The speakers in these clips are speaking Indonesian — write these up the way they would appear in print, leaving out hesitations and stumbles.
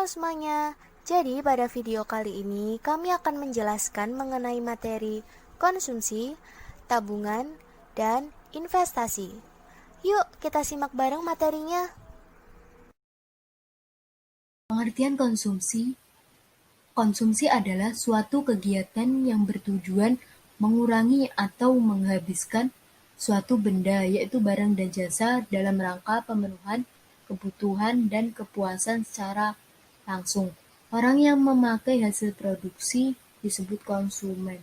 Halo semuanya, jadi pada video kali ini kami akan menjelaskan mengenai materi konsumsi, tabungan, dan investasi. Yuk kita simak bareng materinya. Pengertian konsumsi. Konsumsi adalah suatu kegiatan yang bertujuan mengurangi atau menghabiskan suatu benda, yaitu barang dan jasa, dalam rangka pemenuhan kebutuhan dan kepuasan secara langsung. Orang yang memakai hasil produksi disebut konsumen.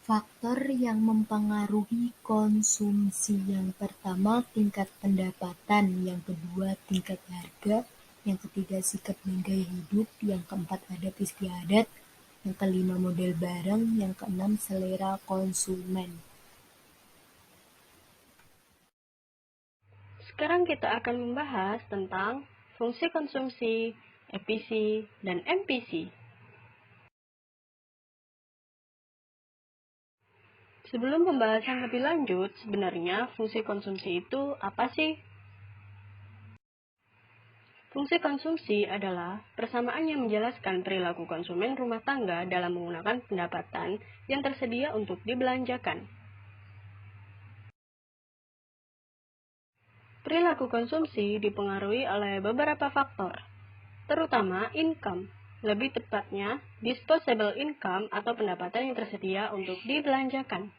Faktor yang mempengaruhi konsumsi: yang pertama, tingkat pendapatan; yang kedua, tingkat harga; yang ketiga, sikap dan gaya hidup; yang keempat, adat istiadat; yang kelima, model barang; yang keenam, selera konsumen. Sekarang kita akan membahas tentang fungsi konsumsi, EPC, dan MPC. Sebelum pembahasan lebih lanjut, sebenarnya fungsi konsumsi itu apa sih? Fungsi konsumsi adalah persamaan yang menjelaskan perilaku konsumen rumah tangga dalam menggunakan pendapatan yang tersedia untuk dibelanjakan. Perilaku konsumsi dipengaruhi oleh beberapa faktor, terutama income, lebih tepatnya disposable income atau pendapatan yang tersedia untuk dibelanjakan.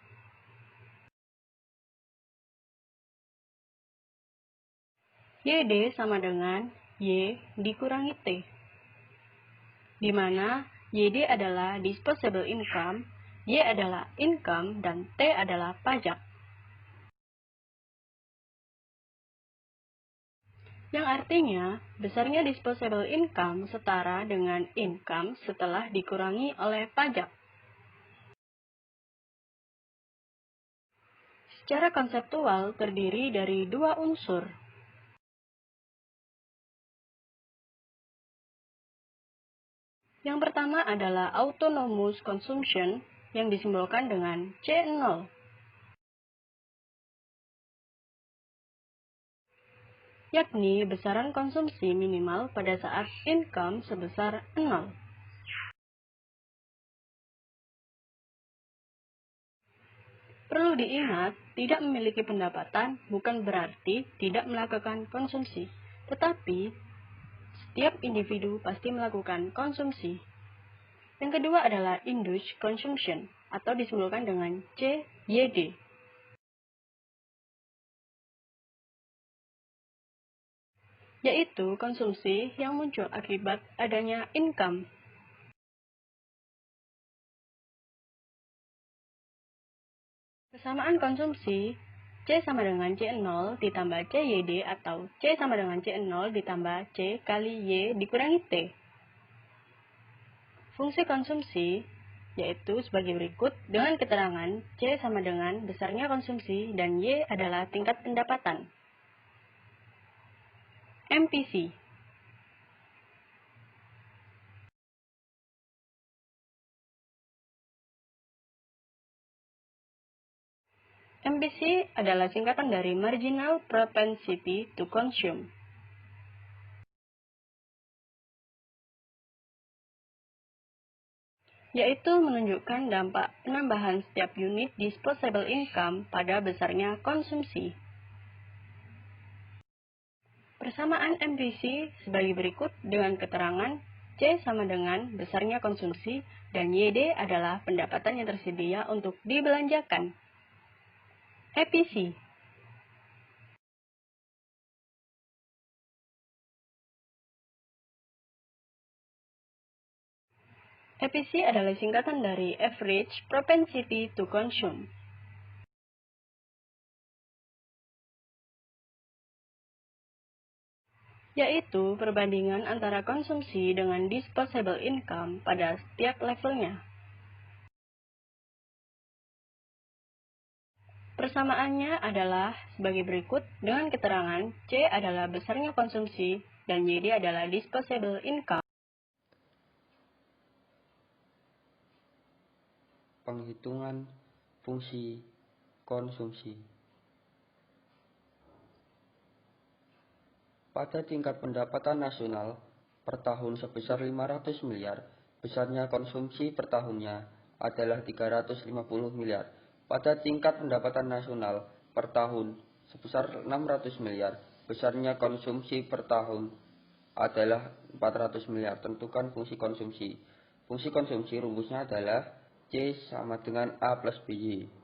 YD sama dengan Y dikurangi T, di mana YD adalah disposable income, Y adalah income, dan T adalah pajak. Yang artinya, besarnya disposable income setara dengan income setelah dikurangi oleh pajak. Secara konseptual terdiri dari dua unsur. Yang pertama adalah autonomous consumption yang disimbolkan dengan C0. Yakni besaran konsumsi minimal pada saat income sebesar 0. Perlu diingat, tidak memiliki pendapatan bukan berarti tidak melakukan konsumsi, tetapi setiap individu pasti melakukan konsumsi. Yang kedua adalah induced consumption atau disimbolkan dengan CYD. Yaitu konsumsi yang muncul akibat adanya income. Persamaan konsumsi C sama dengan C0 ditambah CYD atau C sama dengan C0 ditambah C kali Y dikurangi T. Fungsi konsumsi yaitu sebagai berikut dengan keterangan C sama dengan besarnya konsumsi dan Y adalah tingkat pendapatan. MPC. MPC adalah singkatan dari Marginal Propensity to Consume. Yaitu menunjukkan dampak penambahan setiap unit disposable income pada besarnya konsumsi. Persamaan MPC sebagai berikut dengan keterangan C sama dengan besarnya konsumsi dan YD adalah pendapatan yang tersedia untuk dibelanjakan. EPC. EPC adalah singkatan dari Average Propensity to Consume. Yaitu perbandingan antara konsumsi dengan disposable income pada setiap levelnya. Persamaannya adalah sebagai berikut dengan keterangan C adalah besarnya konsumsi dan YD adalah disposable income. Penghitungan fungsi konsumsi. Pada tingkat pendapatan nasional, per tahun sebesar 500 miliar, besarnya konsumsi per tahunnya adalah 350 miliar. Pada tingkat pendapatan nasional per tahun sebesar 600 miliar, besarnya konsumsi per tahun adalah 400 miliar. Tentukan fungsi konsumsi. Fungsi konsumsi rumusnya adalah C sama dengan A plus BY.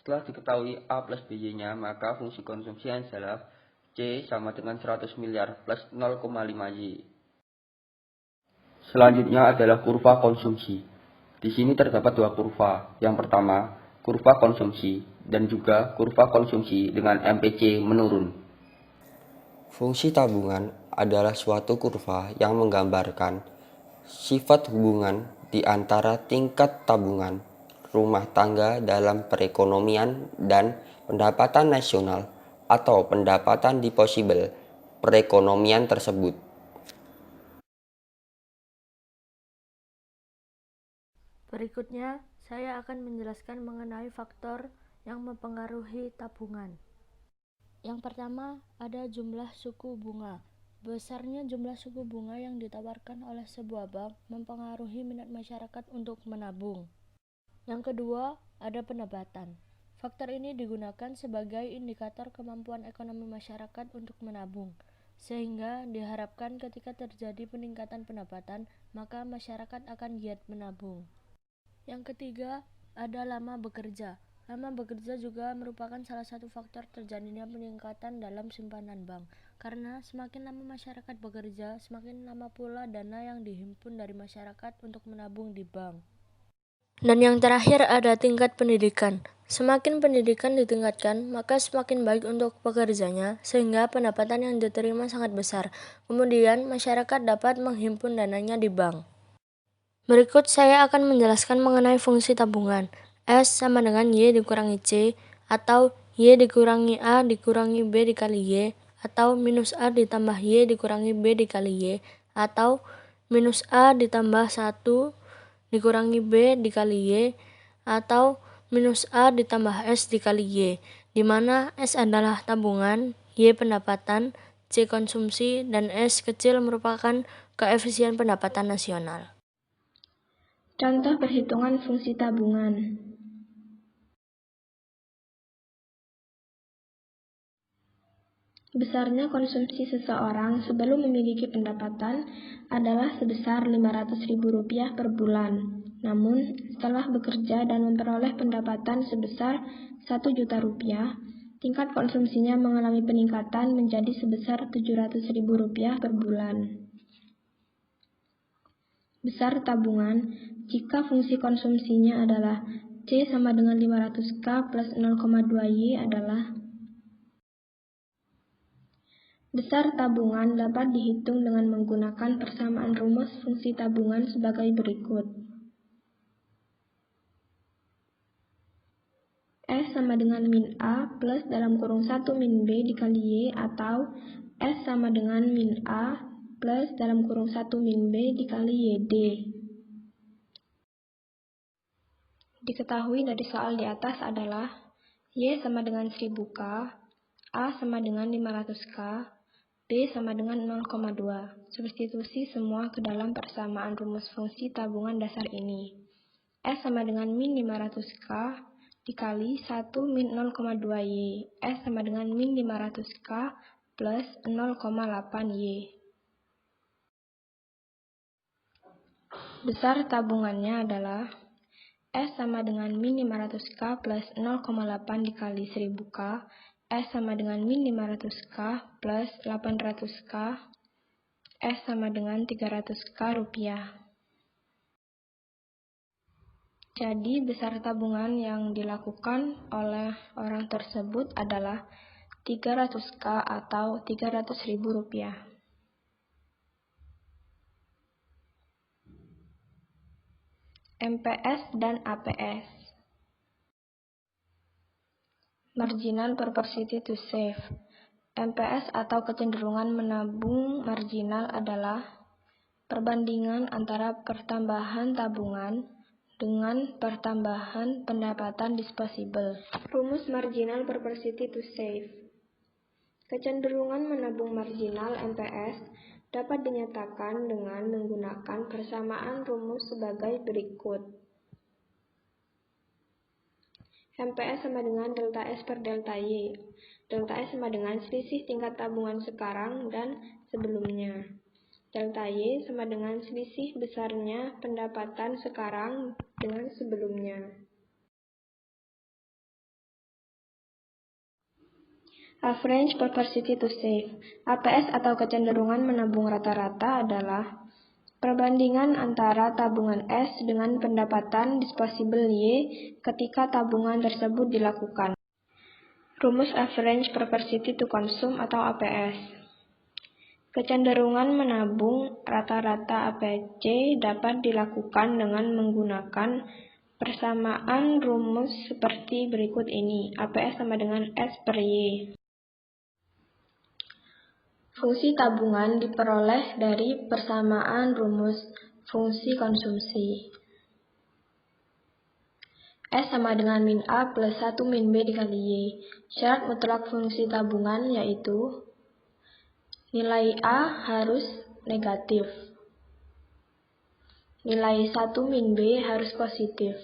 Setelah diketahui A plus BY-nya, maka fungsi konsumsi adalah C sama dengan 100 miliar plus 0,5 Y. Selanjutnya adalah kurva konsumsi. Di sini terdapat dua kurva. Yang pertama, kurva konsumsi dan juga kurva konsumsi dengan MPC menurun. Fungsi tabungan adalah suatu kurva yang menggambarkan sifat hubungan di antara tingkat tabungan rumah tangga dalam perekonomian dan pendapatan nasional atau pendapatan disposable perekonomian tersebut. Berikutnya, saya akan menjelaskan mengenai faktor yang mempengaruhi tabungan. Yang pertama, ada jumlah suku bunga. Besarnya jumlah suku bunga yang ditawarkan oleh sebuah bank mempengaruhi minat masyarakat untuk menabung. Yang kedua, ada pendapatan. Faktor ini digunakan sebagai indikator kemampuan ekonomi masyarakat untuk menabung, sehingga diharapkan ketika terjadi peningkatan pendapatan, maka masyarakat akan giat menabung. Yang ketiga, ada lama bekerja. Lama bekerja juga merupakan salah satu faktor terjadinya peningkatan dalam simpanan bank, karena semakin lama masyarakat bekerja, semakin lama pula dana yang dihimpun dari masyarakat untuk menabung di bank. Dan yang terakhir ada tingkat pendidikan. Semakin pendidikan ditingkatkan, maka semakin baik untuk pekerjanya, sehingga pendapatan yang diterima sangat besar. Kemudian, masyarakat dapat menghimpun dananya di bank. Berikut saya akan menjelaskan mengenai fungsi tabungan. S sama dengan Y dikurangi C, atau Y dikurangi A dikurangi B dikali Y, atau minus A ditambah Y dikurangi B dikali Y, atau minus A ditambah 1 dikurangi B dikali Y, atau minus A ditambah S dikali Y, di mana S adalah tabungan, Y pendapatan, C konsumsi, dan S kecil merupakan koefisien pendapatan nasional. Contoh perhitungan fungsi tabungan. Besarnya konsumsi seseorang sebelum memiliki pendapatan adalah sebesar Rp500.000 per bulan. Namun, setelah bekerja dan memperoleh pendapatan sebesar Rp1.000.000, tingkat konsumsinya mengalami peningkatan menjadi sebesar Rp700.000 per bulan. Besar tabungan jika fungsi konsumsinya adalah C sama dengan 500K plus 0,2Y adalah besar tabungan dapat dihitung dengan menggunakan persamaan rumus fungsi tabungan sebagai berikut. S sama dengan min A plus dalam kurung 1 min B dikali Y, atau S sama dengan min A plus dalam kurung 1 min B dikali YD. Diketahui dari soal di atas adalah Y sama dengan 1000K, A sama dengan 500K, B sama dengan 0,2. Substitusi semua ke dalam persamaan rumus fungsi tabungan dasar ini. S sama dengan min 500K dikali 1 min 0,2Y. S sama dengan min 500K plus 0,8Y. Besar tabungannya adalah S sama dengan min 500K plus 0,8 dikali 1000K, S sama dengan min 500K plus 800K, S sama dengan 300K rupiah. Jadi, besar tabungan yang dilakukan oleh orang tersebut adalah 300K atau Rp300.000. MPS dan APS. Marginal propensity to save. MPS atau kecenderungan menabung marginal adalah perbandingan antara pertambahan tabungan dengan pertambahan pendapatan disposable. Rumus marginal propensity to save. Kecenderungan menabung marginal MPS dapat dinyatakan dengan menggunakan persamaan rumus sebagai berikut. MPS sama dengan delta S per delta Y. Delta S sama dengan selisih tingkat tabungan sekarang dan sebelumnya. Delta Y sama dengan selisih besarnya pendapatan sekarang dengan sebelumnya. Average propensity to save. APS atau kecenderungan menabung rata-rata adalah perbandingan antara tabungan S dengan pendapatan disposable Y ketika tabungan tersebut dilakukan. Rumus average propensity to consume atau APS. Kecenderungan menabung rata-rata APC dapat dilakukan dengan menggunakan persamaan rumus seperti berikut ini. APS sama dengan S per Y. Fungsi tabungan diperoleh dari persamaan rumus fungsi konsumsi. S sama dengan min A plus 1 min B dikali Y. Syarat mutlak fungsi tabungan yaitu nilai A harus negatif. Nilai 1 min B harus positif.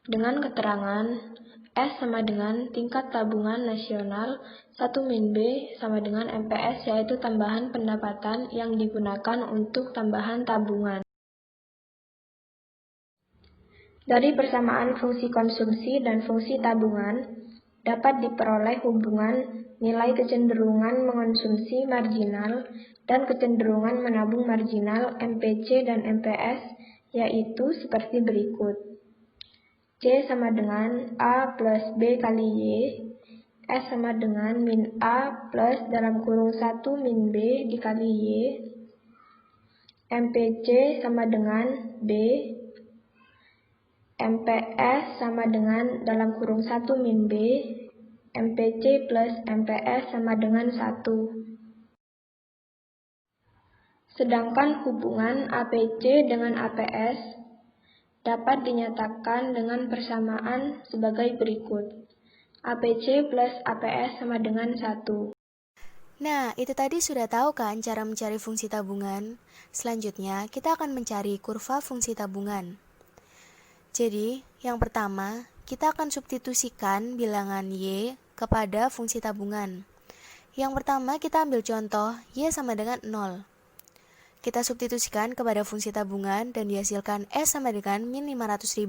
Dengan keterangan S sama dengan tingkat tabungan nasional, 1 min B sama dengan MPS yaitu tambahan pendapatan yang digunakan untuk tambahan tabungan. Dari persamaan fungsi konsumsi dan fungsi tabungan, dapat diperoleh hubungan nilai kecenderungan mengonsumsi marginal dan kecenderungan menabung marginal MPC dan MPS, yaitu seperti berikut. C sama dengan A plus B kali Y, S sama dengan min A plus dalam kurung 1 min B dikali Y, MPC sama dengan B, MPS sama dengan dalam kurung 1 min B, MPC plus MPS sama dengan 1. Sedangkan hubungan APC dengan APS dapat dinyatakan dengan persamaan sebagai berikut. APC plus APS sama dengan 1. Nah, itu tadi sudah tahu kan cara mencari fungsi tabungan? Selanjutnya, kita akan mencari kurva fungsi tabungan. Jadi, yang pertama, kita akan substitusikan bilangan Y kepada fungsi tabungan. Yang pertama, kita ambil contoh Y sama dengan 0. Kita substitusikan kepada fungsi tabungan dan dihasilkan S sama dengan min 500.000,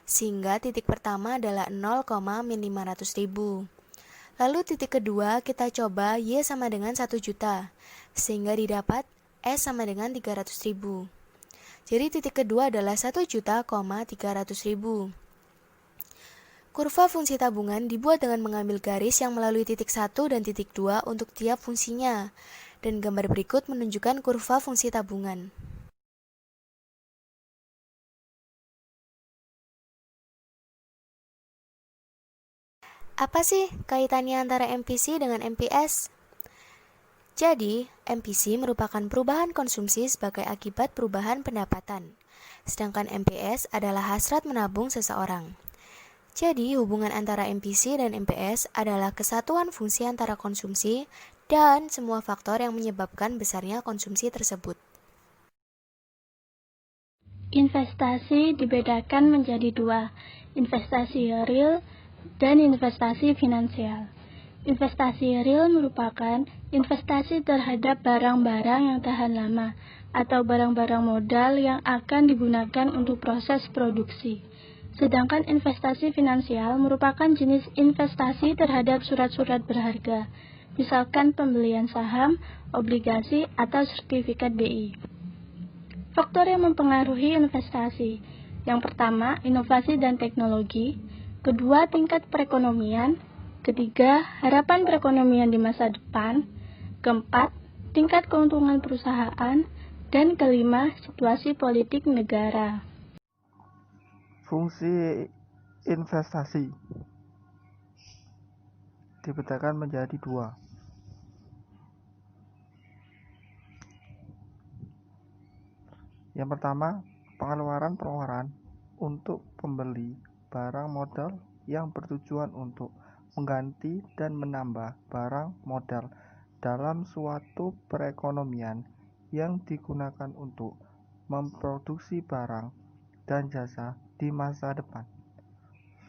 sehingga titik pertama adalah 0, min 500.000. Lalu titik kedua kita coba Y sama dengan 1 juta, sehingga didapat S sama dengan 300.000. Jadi titik kedua adalah 1 juta, 300.000. Kurva fungsi tabungan dibuat dengan mengambil garis yang melalui titik 1 dan titik 2 untuk tiap fungsinya. Dan gambar berikut menunjukkan kurva fungsi tabungan. Apa sih kaitannya antara MPC dengan MPS? Jadi, MPC merupakan perubahan konsumsi sebagai akibat perubahan pendapatan. Sedangkan MPS adalah hasrat menabung seseorang. Jadi, hubungan antara MPC dan MPS adalah kesatuan fungsi antara konsumsi dan semua faktor yang menyebabkan besarnya konsumsi tersebut. Investasi dibedakan menjadi dua, investasi real dan investasi finansial. Investasi real merupakan investasi terhadap barang-barang yang tahan lama atau barang-barang modal yang akan digunakan untuk proses produksi. Sedangkan investasi finansial merupakan jenis investasi terhadap surat-surat berharga, misalkan pembelian saham, obligasi, atau sertifikat BI. Faktor yang mempengaruhi investasi. Yang pertama, inovasi dan teknologi. Kedua, tingkat perekonomian. Ketiga, harapan perekonomian di masa depan. Keempat, tingkat keuntungan perusahaan. Dan kelima, situasi politik negara. Fungsi investasi dibedakan menjadi dua. Yang pertama, pengeluaran untuk pembeli barang modal yang bertujuan untuk mengganti dan menambah barang modal dalam suatu perekonomian yang digunakan untuk memproduksi barang dan jasa di masa depan.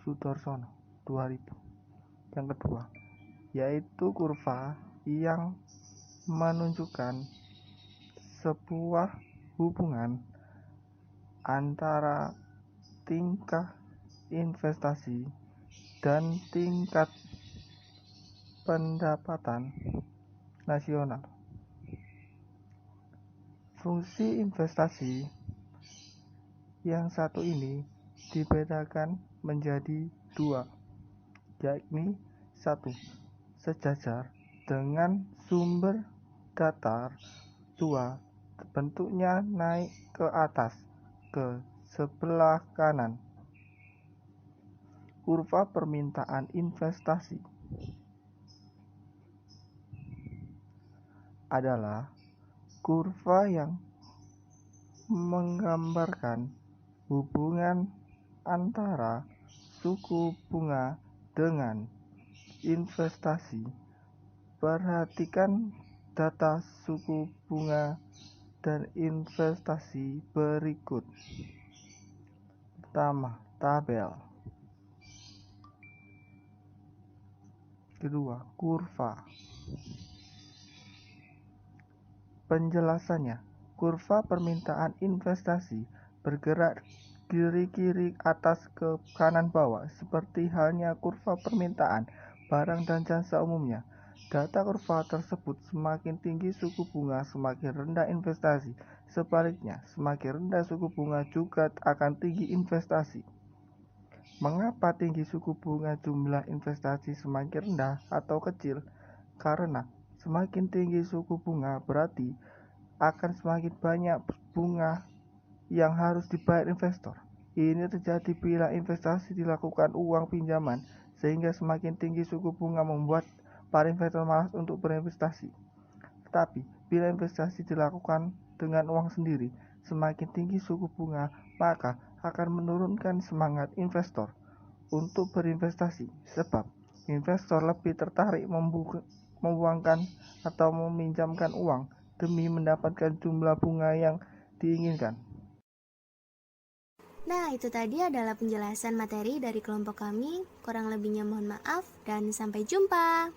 Sudarsono 2000. Yang kedua, yaitu kurva yang menunjukkan sebuah hubungan antara tingkat investasi dan tingkat pendapatan nasional. Fungsi investasi yang satu ini dibedakan menjadi dua, yakni satu, sejajar dengan sumber datar, dua, bentuknya naik ke atas ke sebelah kanan. Kurva permintaan investasi adalah kurva yang menggambarkan hubungan antara suku bunga dengan investasi. Perhatikan data suku bunga dan investasi berikut. Pertama, tabel. Kedua, kurva. Penjelasannya, kurva permintaan investasi bergerak kiri atas ke kanan bawah seperti halnya kurva permintaan barang dan jasa umumnya. Data kurva tersebut semakin tinggi suku bunga, semakin rendah investasi. Sebaliknya, semakin rendah suku bunga juga akan tinggi investasi. Mengapa tinggi suku bunga jumlah investasi semakin rendah atau kecil? Karena semakin tinggi suku bunga berarti akan semakin banyak bunga yang harus dibayar investor. Ini terjadi bila investasi dilakukan uang pinjaman, sehingga semakin tinggi suku bunga membuat para investor malas untuk berinvestasi. Tetapi bila investasi dilakukan dengan uang sendiri, semakin tinggi suku bunga, maka akan menurunkan semangat investor untuk berinvestasi, sebab investor lebih tertarik membuangkan atau meminjamkan uang demi mendapatkan jumlah bunga yang diinginkan. Nah, itu tadi adalah penjelasan materi dari kelompok kami. Kurang lebihnya mohon maaf dan sampai jumpa.